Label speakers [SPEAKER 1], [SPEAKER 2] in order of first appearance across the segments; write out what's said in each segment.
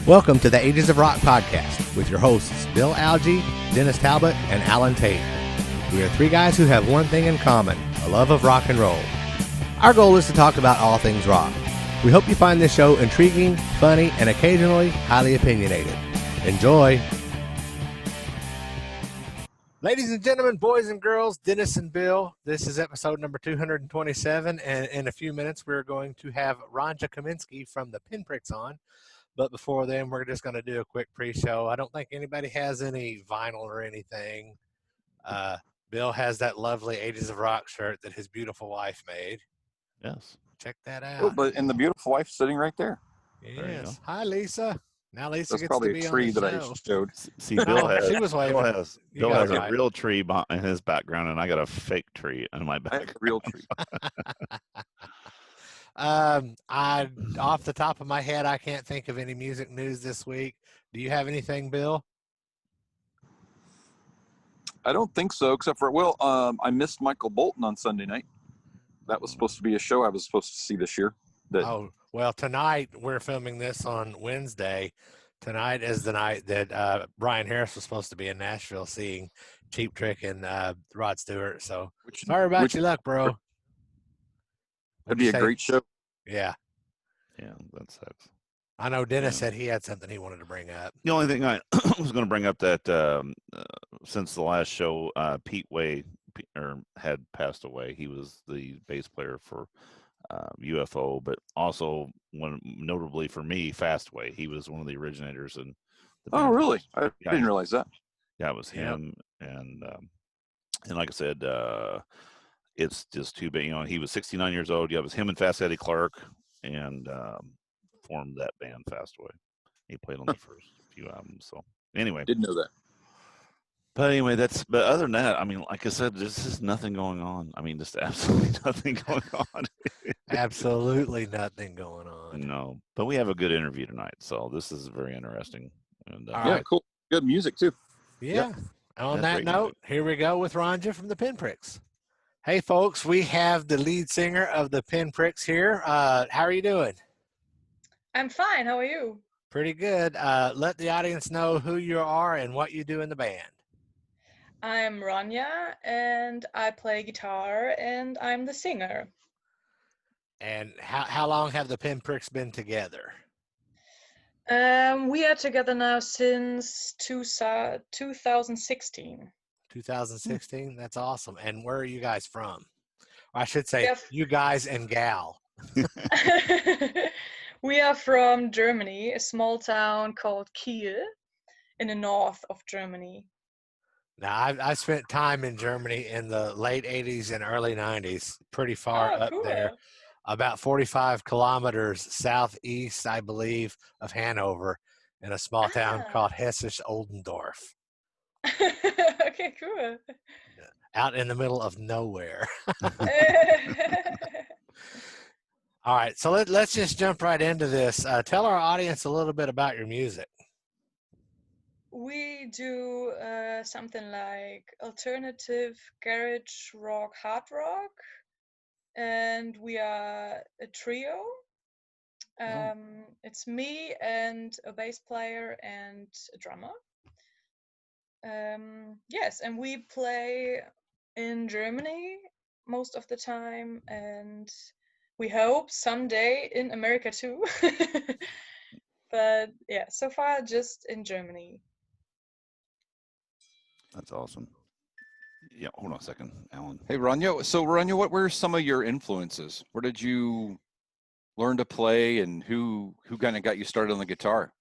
[SPEAKER 1] Welcome to the Ages of Rock podcast with your hosts Bill Algie, Dennis Talbot, and Alan Tate. We are three guys who have one thing in common, a love of rock and roll. Our goal is to talk about all things rock. We hope you find this show intriguing, funny, and occasionally highly opinionated. Enjoy! Ladies and gentlemen, boys and girls, Dennis and Bill, this is episode number 227, and in a few minutes we're going to have Ronja Kiminsky from the Pinpricks on. But before then, we're just going to do a quick pre-show. I don't think anybody has any vinyl or anything. Bill has that lovely Ages of Rock shirt that his beautiful wife made.
[SPEAKER 2] Yes.
[SPEAKER 1] Check that out.
[SPEAKER 3] Oh, and the beautiful wife sitting right there.
[SPEAKER 1] Yes. Hi, Lisa. Now Lisa
[SPEAKER 3] That's
[SPEAKER 1] gets
[SPEAKER 3] probably
[SPEAKER 1] to be
[SPEAKER 3] a tree
[SPEAKER 1] on the
[SPEAKER 3] that
[SPEAKER 1] show.
[SPEAKER 3] I showed.
[SPEAKER 2] See, Bill has,
[SPEAKER 1] she was waving.
[SPEAKER 2] Bill has a real tree in his background, and I got a fake tree in my
[SPEAKER 3] I
[SPEAKER 2] background.
[SPEAKER 3] have a real tree.
[SPEAKER 1] Off the top of my head, I can't think of any music news this week. Do you have anything, Bill?
[SPEAKER 3] I don't think so, except for, I missed Michael Bolton on Sunday night. That was supposed to be a show I was supposed to see this year.
[SPEAKER 1] Tonight, we're filming this on Wednesday. Tonight is the night that Brian Harris was supposed to be in Nashville seeing Cheap Trick and Rod Stewart. So sorry about your luck, bro.
[SPEAKER 3] That'd be a great show.
[SPEAKER 1] Yeah.
[SPEAKER 2] Yeah, that sucks.
[SPEAKER 1] I know Dennis said he had something he wanted to bring up.
[SPEAKER 2] The only thing I was going to bring up that since the last show, Pete Way had passed away. He was the bass player for UFO, but also notably for me, Fastway. He was one of the originators.
[SPEAKER 3] Oh, really? I didn't realize that.
[SPEAKER 2] Yeah, it was him. And like I said, it's just too bad. You know, he was 69 years old. Yeah, it was him and Fast Eddie Clark, and formed that band Fastway. He played on the first few albums. So anyway,
[SPEAKER 3] Didn't know that.
[SPEAKER 2] But anyway, but other than that, I mean, like I said, there's just nothing going on. I mean, just absolutely nothing going on.
[SPEAKER 1] Absolutely nothing going on.
[SPEAKER 2] No, but we have a good interview tonight, so this is very interesting. And
[SPEAKER 1] right.
[SPEAKER 3] Cool. Good music too.
[SPEAKER 1] Yeah. On that note,
[SPEAKER 2] music.
[SPEAKER 1] Here we go with Ronja from the Pinpricks. Hey, folks, we have the lead singer of the Pinpricks here. How are you doing?
[SPEAKER 4] I'm fine. How are you?
[SPEAKER 1] Pretty good. Let the audience know who you are and what you do in the band.
[SPEAKER 4] I'm Ronja, and I play guitar, and I'm the singer.
[SPEAKER 1] And how long have the Pinpricks been together?
[SPEAKER 4] We are together now since 2016.
[SPEAKER 1] 2016? That's awesome. And where are you guys from? Or I should say, you guys and gal.
[SPEAKER 4] We are from Germany, a small town called Kiel in the north of Germany.
[SPEAKER 1] Now, I spent time in Germany in the late 80s and early 90s, pretty far up
[SPEAKER 4] cool.
[SPEAKER 1] there, about 45 kilometers southeast, I believe, of Hanover, in a small town called Hessisch-Oldendorf.
[SPEAKER 4] Okay, cool.
[SPEAKER 1] Out in the middle of nowhere. All right, so let's just jump right into this. Tell our audience a little bit about your music.
[SPEAKER 4] We do something like alternative garage rock, hard rock, and we are a trio. It's me and a bass player and a drummer. Yes, and we play in Germany most of the time, and we hope someday in America too. But yeah, so far just in Germany.
[SPEAKER 2] That's awesome. Yeah, hold on a second, Alan.
[SPEAKER 5] Hey, Ronja. So, Ronja, what were some of your influences? Where did you learn to play, and who kind of got you started on the guitar?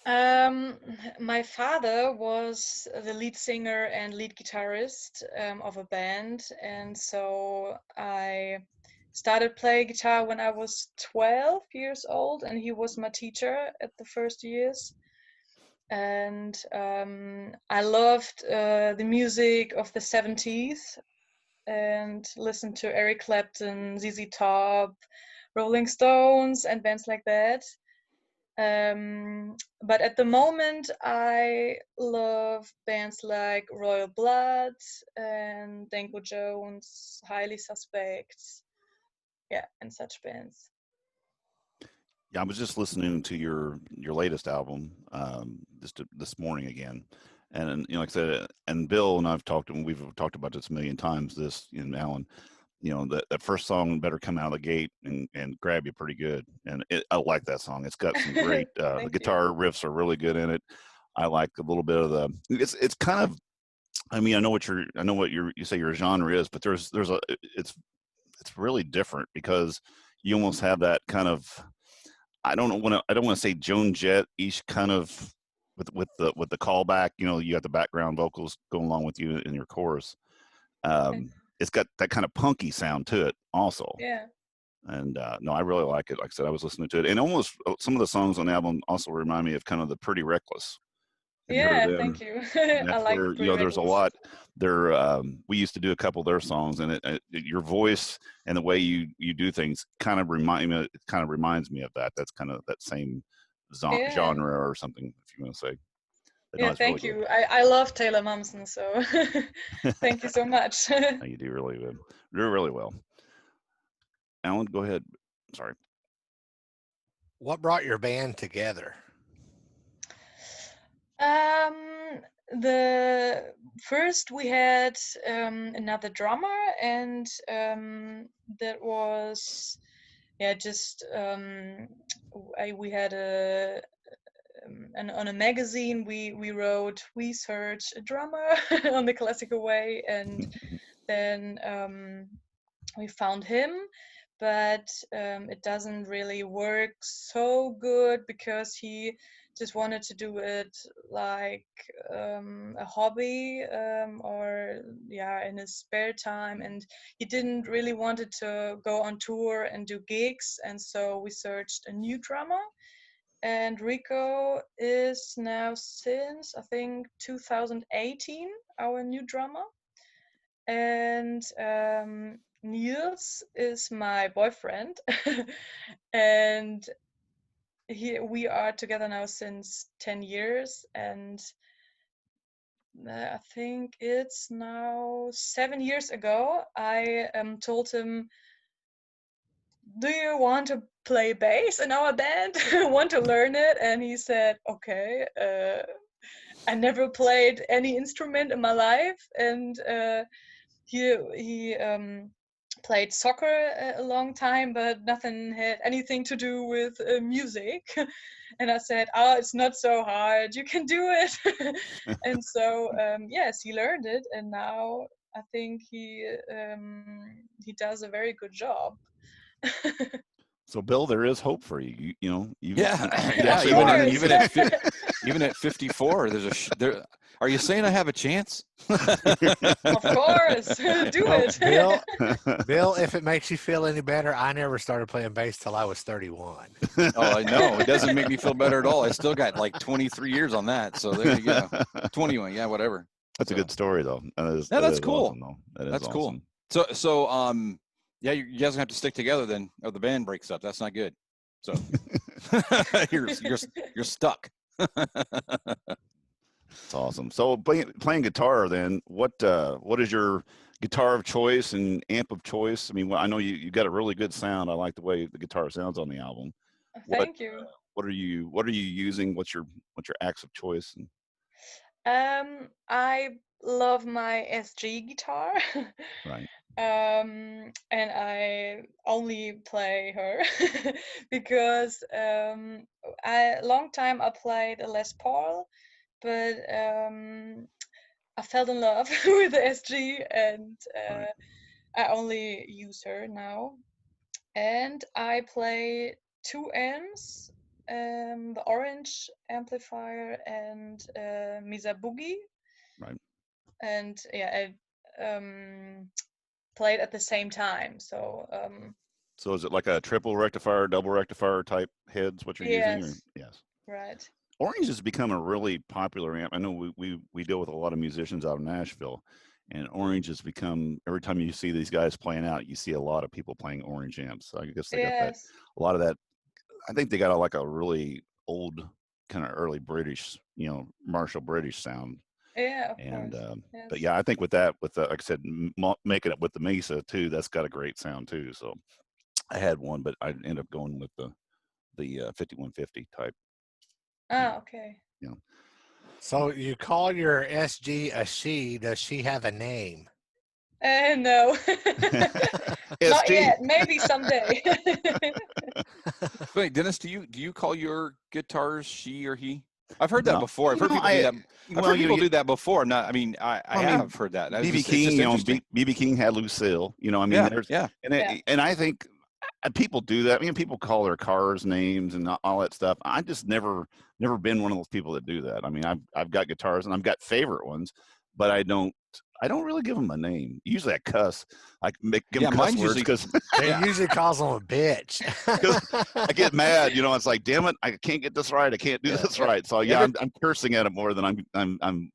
[SPEAKER 4] My father was the lead singer and lead guitarist of a band, and so I started playing guitar when I was 12 years old, and he was my teacher at the first years. And I loved the music of the 70s and listened to Eric Clapton, ZZ Top, Rolling Stones, and bands like that. But at the moment, I love bands like Royal Blood and Danko Jones, Highly Suspect, yeah, and such bands.
[SPEAKER 2] Yeah, I was just listening to your latest album this morning again, and like I said, and Bill and we've talked about this a million times. Alan, that first song better come out of the gate and grab you pretty good, and I like that song. It's got some great the guitar riffs are really good in it. I like a little bit of it's kind of, I mean, I know what you say your genre is, but it's really different because you almost have that kind of, I don't want to say Joan Jett-ish kind of with the callback. You got the background vocals going along with you in your chorus. It's got that kind of punky sound to it also.
[SPEAKER 4] Yeah.
[SPEAKER 2] And no, I really like it. Like I said, I was listening to it, and almost some of the songs on the album also remind me of kind of the Pretty Reckless.
[SPEAKER 4] Yeah, thank you. I like
[SPEAKER 2] where,
[SPEAKER 4] Pretty
[SPEAKER 2] there's a
[SPEAKER 4] Reckless.
[SPEAKER 2] lot there. We used to do a couple of their songs, and your voice and the way you do things kind of reminds me of that. That's kind of that same genre or something, if you want to say. But
[SPEAKER 4] yeah,
[SPEAKER 2] no,
[SPEAKER 4] thank
[SPEAKER 2] really
[SPEAKER 4] you. I love Taylor Momsen, so thank you so much.
[SPEAKER 2] You do really good. You do really well. Alan, go ahead. Sorry.
[SPEAKER 1] What brought your band together?
[SPEAKER 4] The first we had another drummer, and that was just we had on a magazine we wrote "We search a drummer" on the classical way, and then we found him. But it doesn't really work so good because he just wanted to do it like a hobby or in his spare time, and he didn't really wanted to go on tour and do gigs, and so we searched a new drummer. And Rico is now, since I think 2018, our new drummer. And Niels is my boyfriend, and we are together now since 10 years, and I think it's now 7 years ago I told him, do you want to play bass in our band? Want to learn it? And he said, okay. I never played any instrument in my life, and he played soccer a long time, but nothing had anything to do with music. And I said, oh, it's not so hard, you can do it. And so yes, he learned it, and now I think he does a very good job.
[SPEAKER 2] So, Bill, there is hope for you. You
[SPEAKER 5] even at 54, there's are you saying I have a chance?
[SPEAKER 4] Of course, do it.
[SPEAKER 1] Bill, if it makes you feel any better, I never started playing bass till I was 31.
[SPEAKER 5] Oh, I know. It doesn't make me feel better at all. I still got like 23 years on that. So there you go. 21, yeah, whatever.
[SPEAKER 2] That's a good story, though.
[SPEAKER 5] That's cool.
[SPEAKER 2] Awesome, though. That's
[SPEAKER 5] awesome.
[SPEAKER 2] Cool.
[SPEAKER 5] So yeah, you guys gonna have to stick together then, or the band breaks up. That's not good. So you're stuck.
[SPEAKER 2] That's awesome. So playing guitar, then what is your guitar of choice and amp of choice? I mean, I know you got a really good sound. I like the way the guitar sounds on the album.
[SPEAKER 4] Thank you.
[SPEAKER 2] What are you using? What's your axe of choice?
[SPEAKER 4] I love my SG guitar.
[SPEAKER 2] Right.
[SPEAKER 4] And I only play her because a long time I played a Les Paul, but I fell in love with the SG, and I only use her now. And I play 2 amps, the orange amplifier and Misa Boogie.
[SPEAKER 2] Right.
[SPEAKER 4] And I played at the same time. So
[SPEAKER 2] is it like a triple rectifier, double rectifier type heads? What you're using? Or? Yes.
[SPEAKER 4] Right.
[SPEAKER 2] Orange has become a really popular amp. I know we deal with a lot of musicians out of Nashville, and Orange has become, every time you see these guys playing out, you see a lot of people playing Orange amps. So I guess they got that, a lot of that. I think they got a really old kind of early British, Marshall British sound.
[SPEAKER 4] Yeah, of
[SPEAKER 2] And
[SPEAKER 4] course.
[SPEAKER 2] but
[SPEAKER 4] Yes.
[SPEAKER 2] yeah, I think with that, like I said, making it with the Mesa too, that's got a great sound too. So I had one, but I ended up going with the 5150 type.
[SPEAKER 4] Ah, okay.
[SPEAKER 2] Yeah.
[SPEAKER 1] So you call your SG a she. Does she have a name?
[SPEAKER 4] No. Not
[SPEAKER 2] SG.
[SPEAKER 4] yet. Maybe someday.
[SPEAKER 5] Wait, Dennis, do you call your guitars she or he? I've heard that
[SPEAKER 2] No,
[SPEAKER 5] before. I've heard people do that. I've
[SPEAKER 2] well,
[SPEAKER 5] heard people do that before. I'm not. I mean, I
[SPEAKER 2] I mean,
[SPEAKER 5] have heard that.
[SPEAKER 2] BB
[SPEAKER 5] It's
[SPEAKER 2] King,
[SPEAKER 5] just interesting.
[SPEAKER 2] BB King had Lucille. I mean,
[SPEAKER 5] Yeah,
[SPEAKER 2] there's
[SPEAKER 5] yeah.
[SPEAKER 2] and I think people do that. I mean, people call their cars names and all that stuff. I just never been one of those people that do that. I mean, I've got guitars and I've got favorite ones, but I don't really give them a name. Usually I cuss. I give them cuss
[SPEAKER 5] mine's
[SPEAKER 2] words
[SPEAKER 5] usually
[SPEAKER 2] because
[SPEAKER 1] They usually calls them a bitch.
[SPEAKER 2] I get mad. It's like, damn it, I can't get this right. I can't do
[SPEAKER 5] Yeah.
[SPEAKER 2] this right. So yeah, I'm cursing at it more than I'm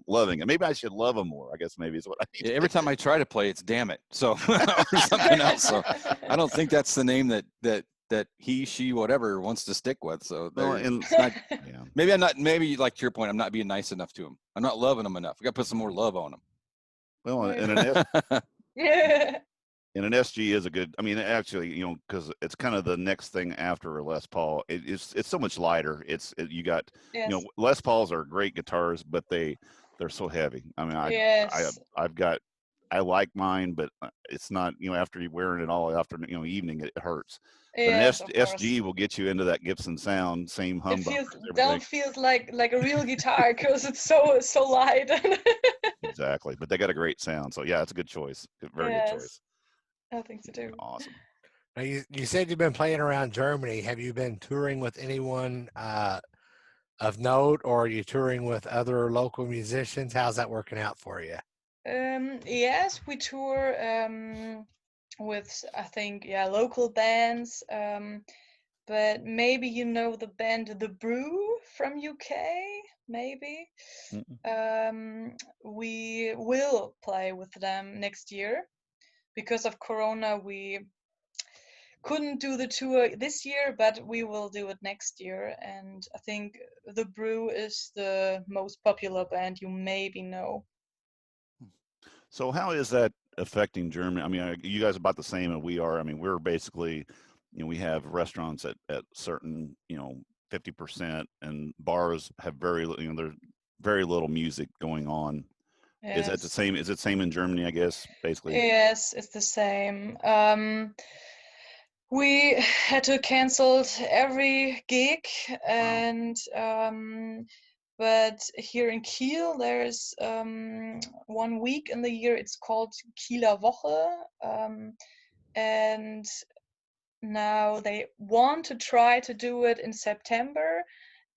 [SPEAKER 2] loving it. Maybe I should love them more. I guess maybe is what I need.
[SPEAKER 5] every time I try to play, it's damn it. So or something else. So I don't think that's the name that he, she, whatever wants to stick with. So it's not.
[SPEAKER 2] Yeah.
[SPEAKER 5] Maybe I'm not. Maybe like to your point, I'm not being nice enough to him. I'm not loving him enough. I got to put some more love on him.
[SPEAKER 2] Well,
[SPEAKER 4] Right.
[SPEAKER 2] and an SG is a good. I mean, actually, because it's kind of the next thing after a Les Paul. It's so much lighter. You got
[SPEAKER 4] Yes.
[SPEAKER 2] Les Pauls are great guitars, but they're so heavy. I mean,
[SPEAKER 4] Yes.
[SPEAKER 2] I like mine, but it's not, after you wearing it all after, evening, it hurts. But
[SPEAKER 4] Yes,
[SPEAKER 2] an
[SPEAKER 4] of course.
[SPEAKER 2] SG will get you into that Gibson sound, same
[SPEAKER 4] It
[SPEAKER 2] humbuckers,
[SPEAKER 4] feels like a real guitar because it's so light.
[SPEAKER 2] Exactly. But they got a great sound. So yeah, it's a good choice. Very good choice.
[SPEAKER 4] I think so too.
[SPEAKER 2] Awesome.
[SPEAKER 1] Now you said you've been playing around Germany. Have you been touring with anyone of note, or are you touring with other local musicians? How's that working out for you?
[SPEAKER 4] Yes, we tour with, I think, local bands. But maybe you know the band The Brew from UK, maybe. We will play with them next year. Because of Corona, we couldn't do the tour this year, but we will do it next year. And I think The Brew is the most popular band you maybe know.
[SPEAKER 2] So how is that affecting Germany? I mean, you guys are about the same as we are. I mean, we're basically, we have restaurants at certain, 50%, and bars have there's very little music going on.
[SPEAKER 4] Yes.
[SPEAKER 2] Is that the same? Is it same in Germany, I guess, basically?
[SPEAKER 4] Yes, it's the same. We had to cancel every gig, and but here in Kiel, there's 1 week in the year. It's called Kieler Woche, and now they want to try to do it in September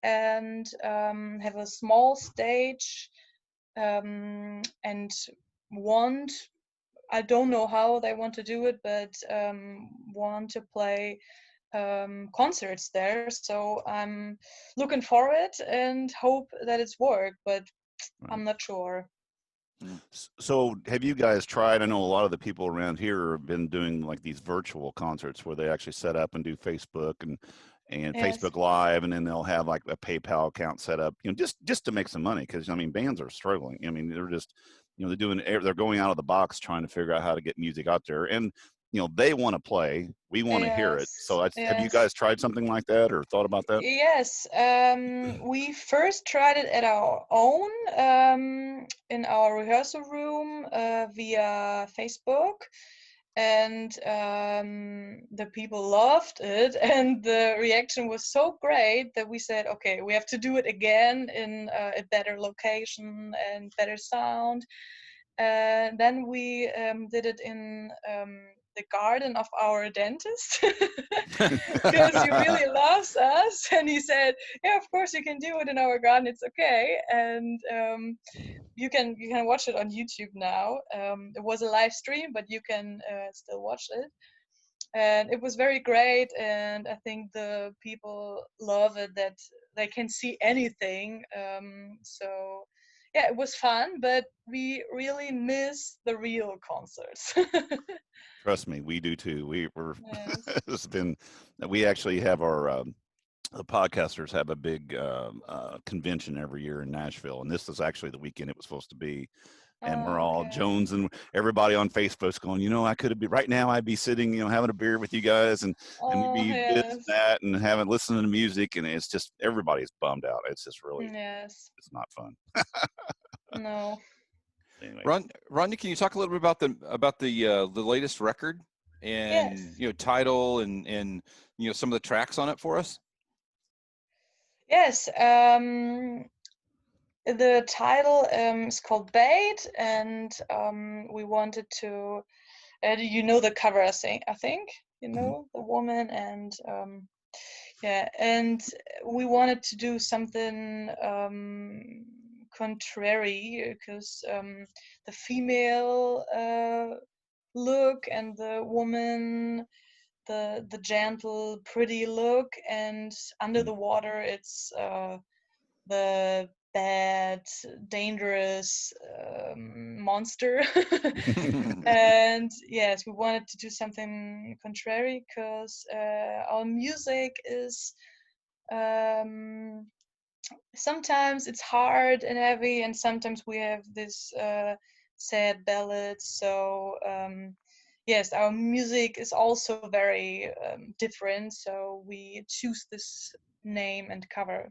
[SPEAKER 4] and have a small stage and want. I don't know how they want to do it, but want to play concerts there. So I'm looking forward and hope that it's work, but I'm not sure.
[SPEAKER 2] So have you guys tried? I know a lot of the people around here have been doing like these virtual concerts where they actually set up and do Facebook and
[SPEAKER 4] Yes.
[SPEAKER 2] Facebook Live, and then they'll have like a PayPal account set up, just to make some money. Because I mean, bands are struggling. I mean, they're just, they're going out of the box trying to figure out how to get music out there, and they want to play, we want to hear it. So have you guys tried something like that or thought about that?
[SPEAKER 4] Yes, we first tried it at our own in our rehearsal room via Facebook, and the people loved it, and the reaction was so great that we said, okay, we have to do it again in a better location and better sound. Then we did it in the garden of our dentist because he really loves us, and he said, yeah, of course you can do it in our garden, it's okay. And you can watch it on YouTube now. It was a live stream, but you can still watch it, and it was very great. And I think the people love it, that they can see anything. So yeah, it was fun, but we really miss the real concerts.
[SPEAKER 2] Trust me, we do too. We're
[SPEAKER 4] Yes.
[SPEAKER 2] it's been, we actually have our the podcasters have a big convention every year in Nashville, and this is actually the weekend it was supposed to be. And we're all
[SPEAKER 4] Okay.
[SPEAKER 2] Jones and everybody on Facebook's going, I could be right now. I'd be sitting, having a beer with you guys, and we'd
[SPEAKER 4] Oh,
[SPEAKER 2] be this and
[SPEAKER 4] yes.
[SPEAKER 2] that, and having listening to music, and it's just everybody's bummed out. It's just really,
[SPEAKER 4] Yes.
[SPEAKER 2] it's not fun.
[SPEAKER 4] No.
[SPEAKER 2] Anyway,
[SPEAKER 5] Ronja, can you talk a little bit about the latest record and
[SPEAKER 4] Yes.
[SPEAKER 5] title and some of the tracks on it for us?
[SPEAKER 4] Yes. The title is called Bait, and we wanted to. The cover, I think the woman, and and we wanted to do something contrary, because the female look and the woman, the gentle, pretty look, and under the water, it's the bad, dangerous monster. And yes, we wanted to do something contrary, because our music is sometimes it's hard and heavy, and sometimes we have this sad ballads. So yes, our music is also very different, so we choose this name and cover.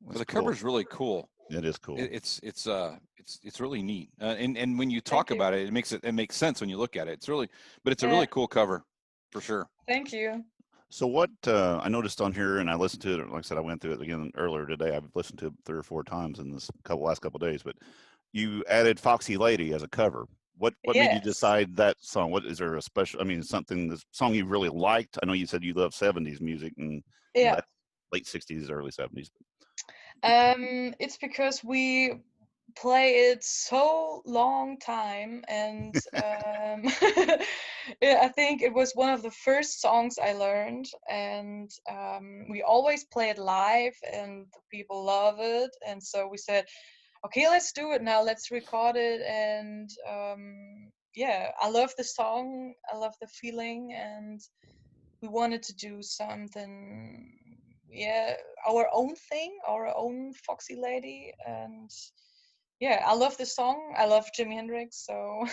[SPEAKER 5] Well, the cover's really cool.
[SPEAKER 2] It is cool.
[SPEAKER 5] It's really neat, and when you talk about it, it makes sense when you look at it. It's a really cool cover, for sure.
[SPEAKER 4] Thank you.
[SPEAKER 2] So what I noticed on here, and I listened to it, like I said, I went through it again earlier today. I've listened to it 3 or 4 times in this last couple of days. But you added "Foxy Lady" as a cover. What made you decide that song? What is there a special? I mean, this song you really liked? I know you said you love '70s music, and that's late '60s, early '70s.
[SPEAKER 4] It's because we play it so long time, and I think it was one of the first songs I learned, and we always play it live, and the people love it, and so we said, okay, let's do it now, let's record it. And I love the song, I love the feeling, and we wanted to do something, our own thing, our own Foxy Lady. And I love the song, I love Jimi Hendrix, so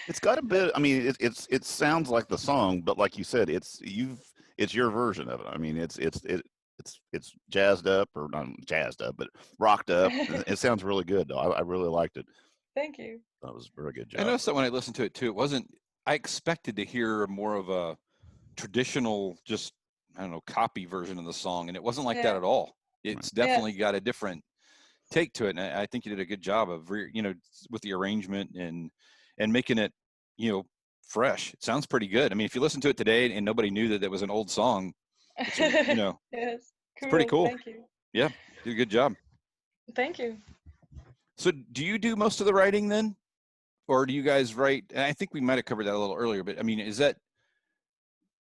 [SPEAKER 2] It's got a bit. I mean, it sounds like the song, but like you said, it's your version of it. I mean, it's jazzed up, or not jazzed up, but rocked up. It sounds really good, though. I really liked it.
[SPEAKER 4] Thank you.
[SPEAKER 2] That was a very good job.
[SPEAKER 5] I noticed that when I listened to it too, I expected to hear more of a traditional, just, I don't know, copy version of the song, and it wasn't like that at all. It's definitely got a different take to it, and I think you did a good job of with the arrangement and making it fresh. It sounds pretty good. I mean, if you listen to it today and nobody knew that was an old song, it's,
[SPEAKER 4] yes, cool.
[SPEAKER 5] It's pretty cool.
[SPEAKER 4] Thank you.
[SPEAKER 5] Yeah, did a good job.
[SPEAKER 4] Thank you.
[SPEAKER 5] So do you do most of the writing then, or do you guys write? And I think we might have covered that a little earlier, but I mean, is that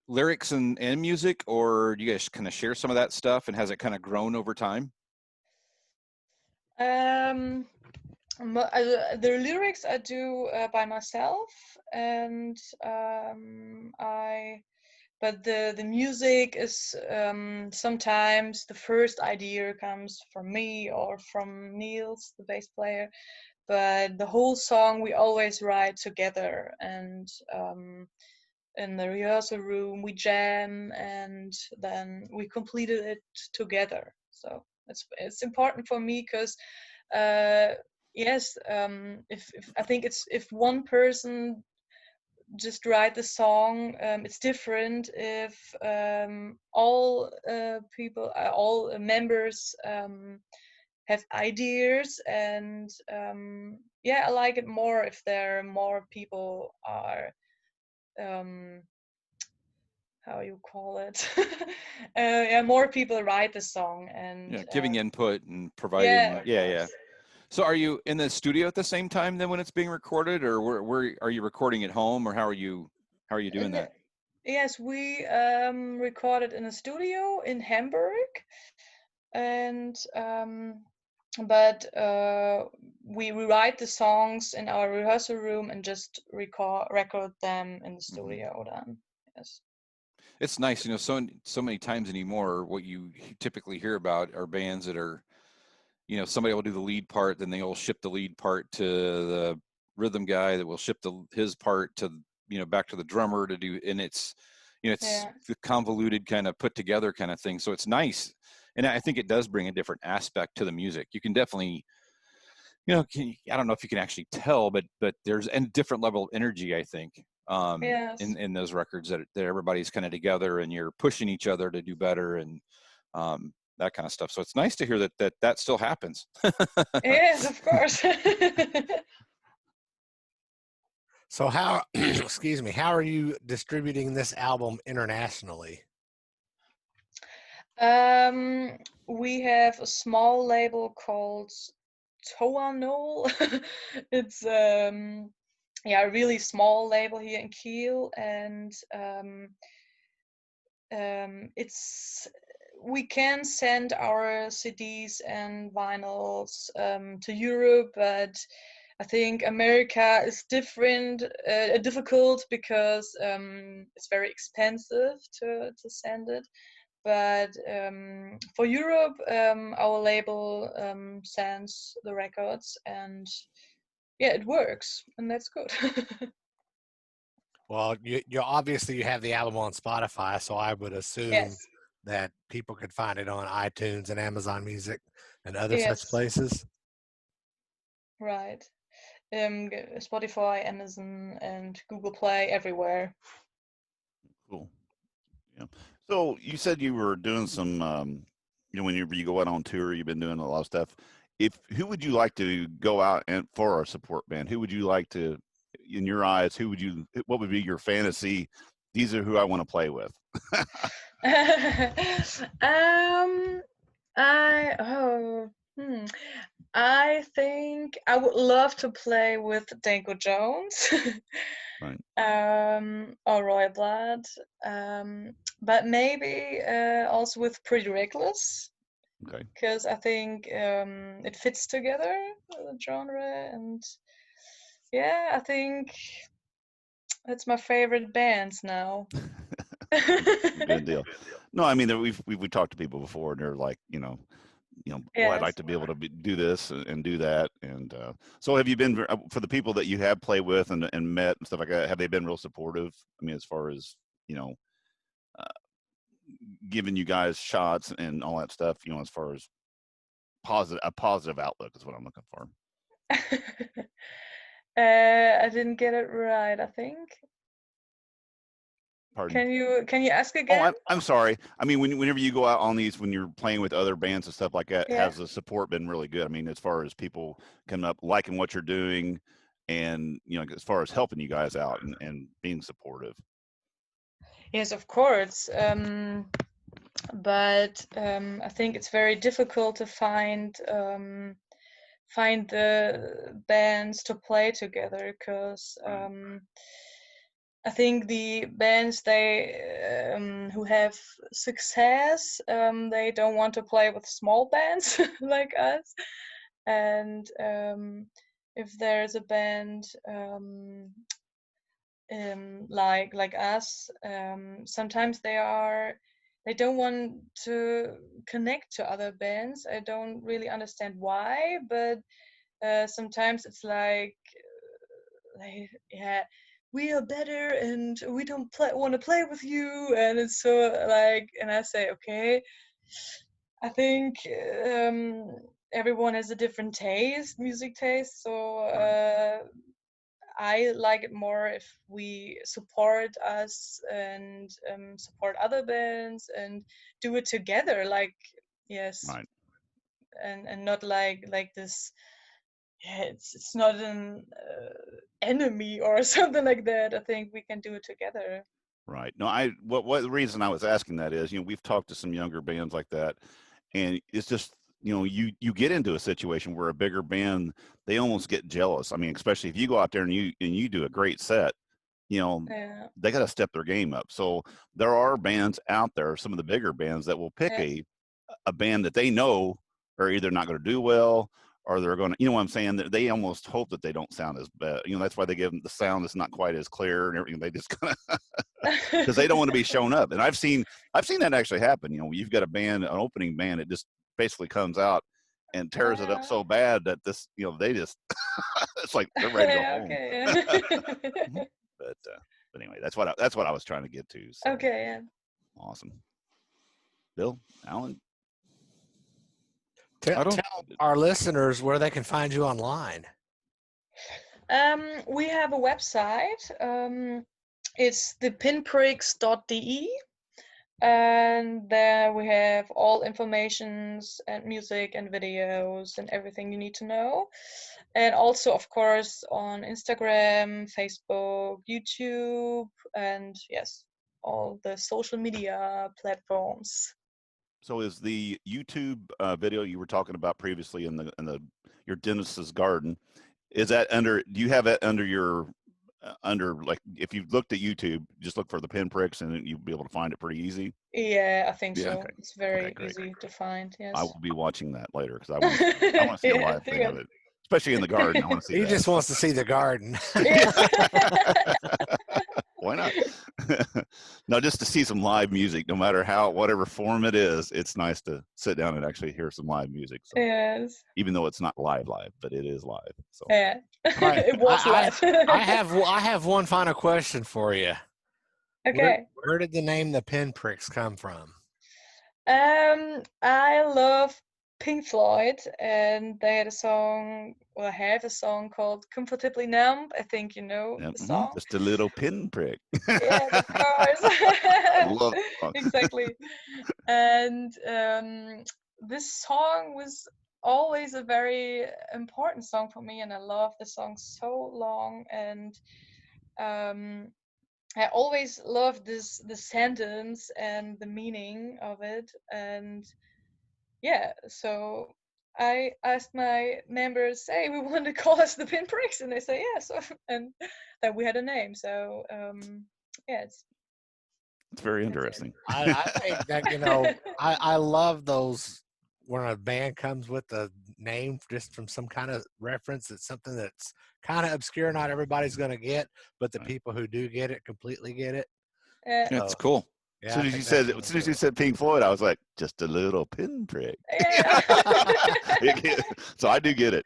[SPEAKER 5] lyrics and music, or do you guys kind of share some of that stuff, and has it kind of grown over time?
[SPEAKER 4] The lyrics I do by myself, and but the music is sometimes the first idea comes from me or from Niels, the bass player, but the whole song we always write together, and in the rehearsal room we jam, and then we completed it together. So it's important for me, because if I think if one person just write the song, it's different if all people, all members have ideas. And I like it more if there are more people are how you call it more people write the song, and
[SPEAKER 5] giving input and providing. So are you in the studio at the same time then when it's being recorded, or where are you recording at home, or how are you doing that?
[SPEAKER 4] Yes, we recorded in a studio in Hamburg, and but we write the songs in our rehearsal room and just record them in the studio then. Yes.
[SPEAKER 5] It's nice, so many times anymore, what you typically hear about are bands that are, somebody will do the lead part, then they'll ship the lead part to the rhythm guy that will ship his part to, back to the drummer to do, and it's, it's the convoluted kind of put together kind of thing. So it's nice. And I think it does bring a different aspect to the music. You can definitely, I don't know if you can actually tell, but there's a different level of energy, I think, in those records that everybody's kind of together and you're pushing each other to do better and that kind of stuff. So it's nice to hear that still happens.
[SPEAKER 4] Yes, of course.
[SPEAKER 1] So how, excuse me, how are you distributing this album internationally?
[SPEAKER 4] We have a small label called Toanol. It's a really small label here in Kiel, and we can send our CDs and vinyls to Europe, but I think America is difficult because it's very expensive to send it. But for Europe, our label sends the records, and it works, and that's good.
[SPEAKER 1] Well, you obviously you have the album on Spotify, so I would assume that people could find it on iTunes and Amazon Music and other such places.
[SPEAKER 4] Right. Spotify, Amazon, and Google Play, everywhere.
[SPEAKER 2] Cool. Yeah. So you said you were doing some, when you go out on tour, you've been doing a lot of stuff. Who would you like to go out and for our support band? Who would you like to, in your eyes, what would be your fantasy? These are who I want to play with.
[SPEAKER 4] I think I would love to play with Danko Jones.
[SPEAKER 2] Right.
[SPEAKER 4] Or Roy Blood. But maybe also with Pretty Reckless.
[SPEAKER 2] Okay.
[SPEAKER 4] Because I think it fits together, the genre, and I think that's my favorite bands now.
[SPEAKER 2] Good deal. No, I mean we've talked to people before, and they're like, well, I'd like to be able to do this and do that. And so, have you been for the people that you have played with and met and stuff like that? Have they been real supportive? I mean, as far as giving you guys shots and all that stuff, as far as a positive outlook is what I'm looking for.
[SPEAKER 4] I didn't get it right, I think.
[SPEAKER 2] Pardon?
[SPEAKER 4] Can you ask again?
[SPEAKER 2] Oh, I'm sorry. I mean, whenever you go out on these, when you're playing with other bands and stuff like that, has the support been really good? I mean, as far as people coming up, liking what you're doing, and as far as helping you guys out and being supportive.
[SPEAKER 4] Yes, of course. But I think it's very difficult to find the bands to play together, because I think the bands who have success, they don't want to play with small bands like us. And if there's a band like us, sometimes they don't want to connect to other bands. I don't really understand why, but sometimes it's like we are better and we don't want to play with you, and it's so and I say, okay, I think everyone has a different music taste, so I like it more if we support us and support other bands and do it together,
[SPEAKER 2] Right.
[SPEAKER 4] and not like this. It's not an enemy or something like that. I think we can do it together.
[SPEAKER 2] Right. No, what the reason I was asking that is, we've talked to some younger bands like that, and it's just, you get into a situation where a bigger band, they almost get jealous. I mean, especially if you go out there and you do a great set, they got to step their game up. So there are bands out there, some of the bigger bands that will pick a band that they know are either not going to do well, or they're going to, you know what I'm saying? They almost hope that they don't sound as bad. You know, that's why they give them the sound that's not quite as clear and everything. They just kind of, because they don't want to be shown up. And I've seen that actually happen. You know, you've got a band, an opening band, it just basically comes out and tears it up so bad that this, you know, they just, it's like they're ready to go home.
[SPEAKER 4] Okay.
[SPEAKER 2] But anyway, that's what I was trying to get to. So.
[SPEAKER 4] Okay. Yeah.
[SPEAKER 2] Awesome. Bill, Alan.
[SPEAKER 1] Tell our listeners where they can find you online.
[SPEAKER 4] We have a website. It's the pinpricks.de, and there we have all informations and music and videos and everything you need to know. And also, of course, on Instagram, Facebook, YouTube, and yes, all the social media platforms.
[SPEAKER 2] So is the YouTube video you were talking about previously in your dentist's garden, is that under, do you have it under your, like, if you looked at YouTube, just look for the Pinpricks and you'll be able to find it pretty easy?
[SPEAKER 4] Yeah, I think so.
[SPEAKER 2] Okay.
[SPEAKER 4] It's very
[SPEAKER 2] great.
[SPEAKER 4] easy to find, yes.
[SPEAKER 2] I will be watching that later because I want to see a live thing of it, especially in the garden. I want to see
[SPEAKER 1] He
[SPEAKER 2] that.
[SPEAKER 1] just wants to see the garden.
[SPEAKER 2] Why not? No, just to see some live music, no matter whatever form it is, it's nice to sit down and actually hear some live music. So,
[SPEAKER 4] yes.
[SPEAKER 2] even though it's not live, but it is live. So.
[SPEAKER 4] Yeah.
[SPEAKER 1] Right.
[SPEAKER 4] It was live.
[SPEAKER 1] I have one final question for you.
[SPEAKER 4] Okay.
[SPEAKER 1] Where did the name the Pinpricks come from?
[SPEAKER 4] I love Pink Floyd, and they had a song, or have a song called "Comfortably Numb." I think you know the song.
[SPEAKER 2] Just a little pinprick.
[SPEAKER 4] Yeah, of course.
[SPEAKER 2] I love the song.
[SPEAKER 4] Exactly. And this song was always a very important song for me, and I love the song so long. And I always loved the sentence and the meaning of it. And yeah, so I asked my members, "Hey, we want to call us the Pinpricks," and they say yes, and that we had a name. So yeah, it's
[SPEAKER 2] very interesting.
[SPEAKER 1] I think that I love those when a band comes with a name just from some kind of reference. It's something that's kind of obscure, not everybody's going to get, but the people who do get it completely get it.
[SPEAKER 5] That's cool.
[SPEAKER 2] Yeah, as soon as you said Pink Floyd, I was like, just a little pinprick.
[SPEAKER 4] Yeah.
[SPEAKER 2] So I do get it.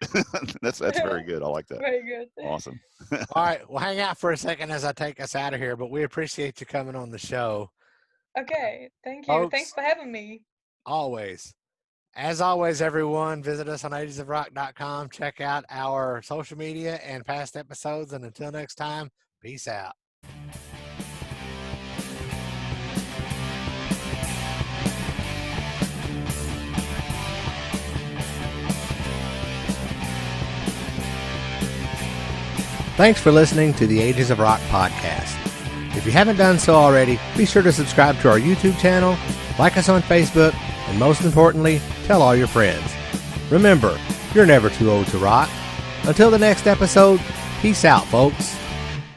[SPEAKER 2] That's very good. I like that.
[SPEAKER 4] Very good.
[SPEAKER 2] Awesome.
[SPEAKER 1] All right, well, hang out for a second as I take us out of here, but we appreciate you coming on the show.
[SPEAKER 4] Okay, thank you.
[SPEAKER 1] Folks,
[SPEAKER 4] Thanks for having me.
[SPEAKER 1] Always. As always, everyone, visit us on 80sofrock.com. Check out our social media and past episodes. And until next time, peace out. Thanks for listening to the Ages of Rock podcast. If you haven't done so already, be sure to subscribe to our YouTube channel, like us on Facebook, and most importantly, tell all your friends. Remember, you're never too old to rock. Until the next episode, peace out, folks.